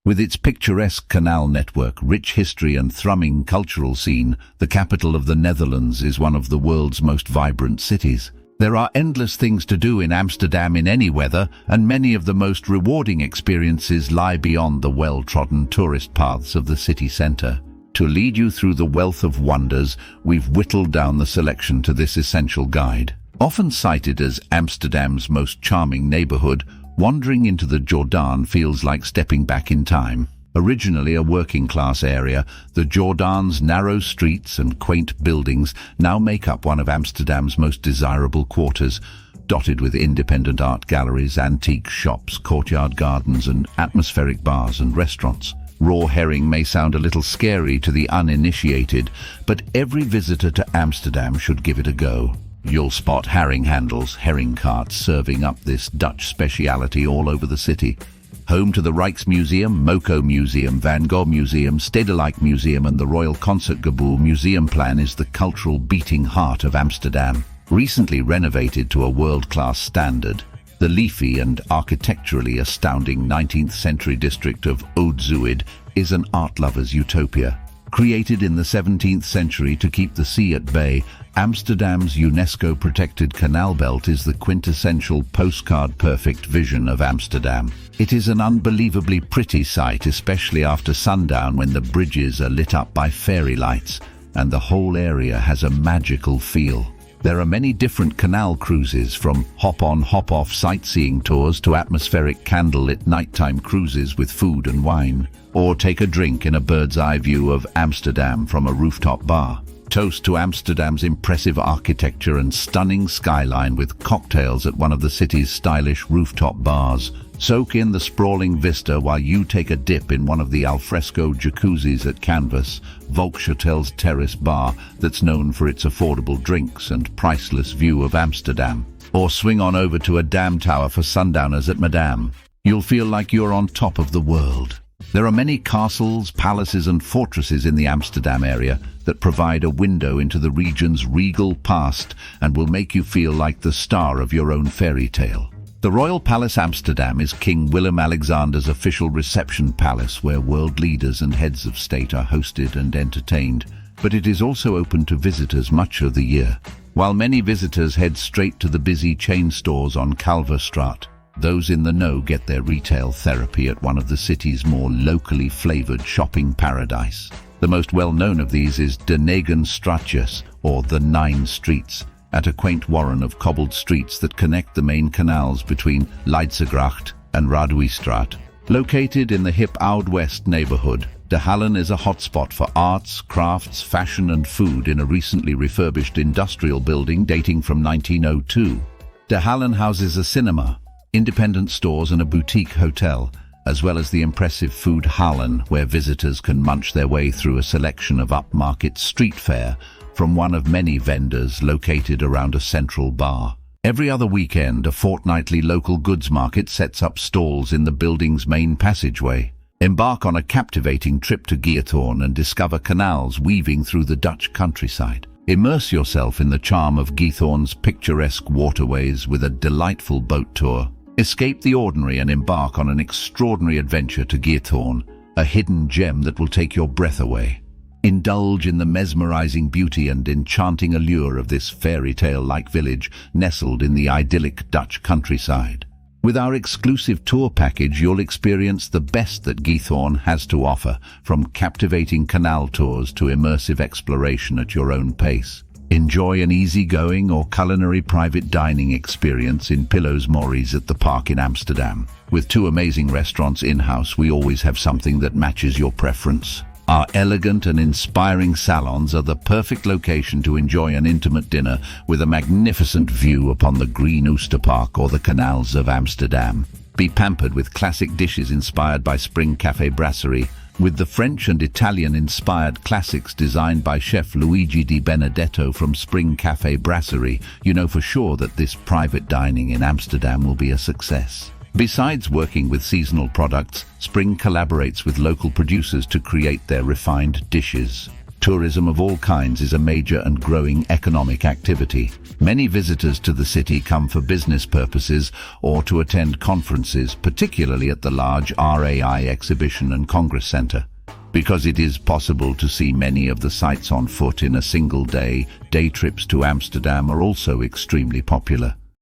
With its picturesque canal network, rich history and thrumming cultural scene, the capital of the Netherlands is one of the world's most vibrant cities. There are endless things to do in Amsterdam in any weather, and many of the most rewarding experiences lie beyond the well-trodden tourist paths of the city centre. To lead you through the wealth of wonders, we've whittled down the selection to this essential guide. Often cited as Amsterdam's most charming neighbourhood, wandering into the Jordaan feels like stepping back in time. Originally a working-class area, the Jordaan's narrow streets and quaint buildings now make up one of Amsterdam's most desirable quarters, dotted with independent art galleries, antique shops, courtyard gardens and atmospheric bars and restaurants. Raw herring may sound a little scary to the uninitiated, but every visitor to Amsterdam should give it a go. You'll spot herring handles, herring carts serving up this Dutch speciality all over the city. Home to the Rijksmuseum, Moco Museum, Van Gogh Museum, Stedelijk Museum and the Royal Concertgebouw Museumplan is the cultural beating heart of Amsterdam. Recently renovated to a world-class standard, the leafy and architecturally astounding 19th century district of Oud-Zuid is an art lover's utopia. Created in the 17th century to keep the sea at bay, Amsterdam's UNESCO-protected canal belt is the quintessential postcard-perfect vision of Amsterdam. It is an unbelievably pretty sight, especially after sundown when the bridges are lit up by fairy lights, and the whole area has a magical feel. There are many different canal cruises, from hop-on, hop-off sightseeing tours to atmospheric candlelit nighttime cruises with food and wine. Or take a drink in a bird's-eye view of Amsterdam from a rooftop bar. Toast to Amsterdam's impressive architecture and stunning skyline with cocktails at one of the city's stylish rooftop bars. Soak in the sprawling vista while you take a dip in one of the alfresco jacuzzis at Canvas, Volkshotel's terrace bar that's known for its affordable drinks and priceless view of Amsterdam. Or swing on over to a dam tower for sundowners at Madame. You'll feel like you're on top of the world. There are many castles, palaces and fortresses in the Amsterdam area that provide a window into the region's regal past and will make you feel like the star of your own fairy tale. The Royal Palace Amsterdam is King Willem-Alexander's official reception palace where world leaders and heads of state are hosted and entertained, but it is also open to visitors much of the year. While many visitors head straight to the busy chain stores on Kalverstraat, those in the know get their retail therapy at one of the city's more locally flavored shopping paradise. The most well-known of these is De Negen Straatjes, or the Nine Streets, at a quaint warren of cobbled streets that connect the main canals between Leidsegracht and Raduistraat. Located in the hip Oud-West neighborhood, De Hallen is a hotspot for arts, crafts, fashion and food in a recently refurbished industrial building dating from 1902. De Hallen houses a cinema, independent stores and a boutique hotel, as well as the impressive Food Hallen, where visitors can munch their way through a selection of upmarket street fare from one of many vendors located around a central bar. Every other weekend, a fortnightly local goods market sets up stalls in the building's main passageway. Embark on a captivating trip to Giethoorn and discover canals weaving through the Dutch countryside. Immerse yourself in the charm of Giethoorn's picturesque waterways with a delightful boat tour. Escape the ordinary and embark on an extraordinary adventure to Giethoorn, a hidden gem that will take your breath away. Indulge in the mesmerizing beauty and enchanting allure of this fairy tale-like village nestled in the idyllic Dutch countryside. With our exclusive tour package, you'll experience the best that Giethoorn has to offer, from captivating canal tours to immersive exploration at your own pace. Enjoy an easygoing or culinary private dining experience in Pillows Morris at the park in Amsterdam. With 2 amazing restaurants in-house, we always have something that matches your preference. Our elegant and inspiring salons are the perfect location to enjoy an intimate dinner with a magnificent view upon the green Oosterpark or the canals of Amsterdam. Be pampered with classic dishes inspired by Spring Café Brasserie, with the French and Italian-inspired classics designed by chef Luigi Di Benedetto from Spring Café Brasserie. You know for sure that this private dining in Amsterdam will be a success. Besides working with seasonal products, Spring collaborates with local producers to create their refined dishes. Tourism of all kinds is a major and growing economic activity. Many visitors to the city come for business purposes or to attend conferences, particularly at the large RAI Exhibition and Congress Center. Because it is possible to see many of the sights on foot in a single day, day trips to Amsterdam are also extremely popular.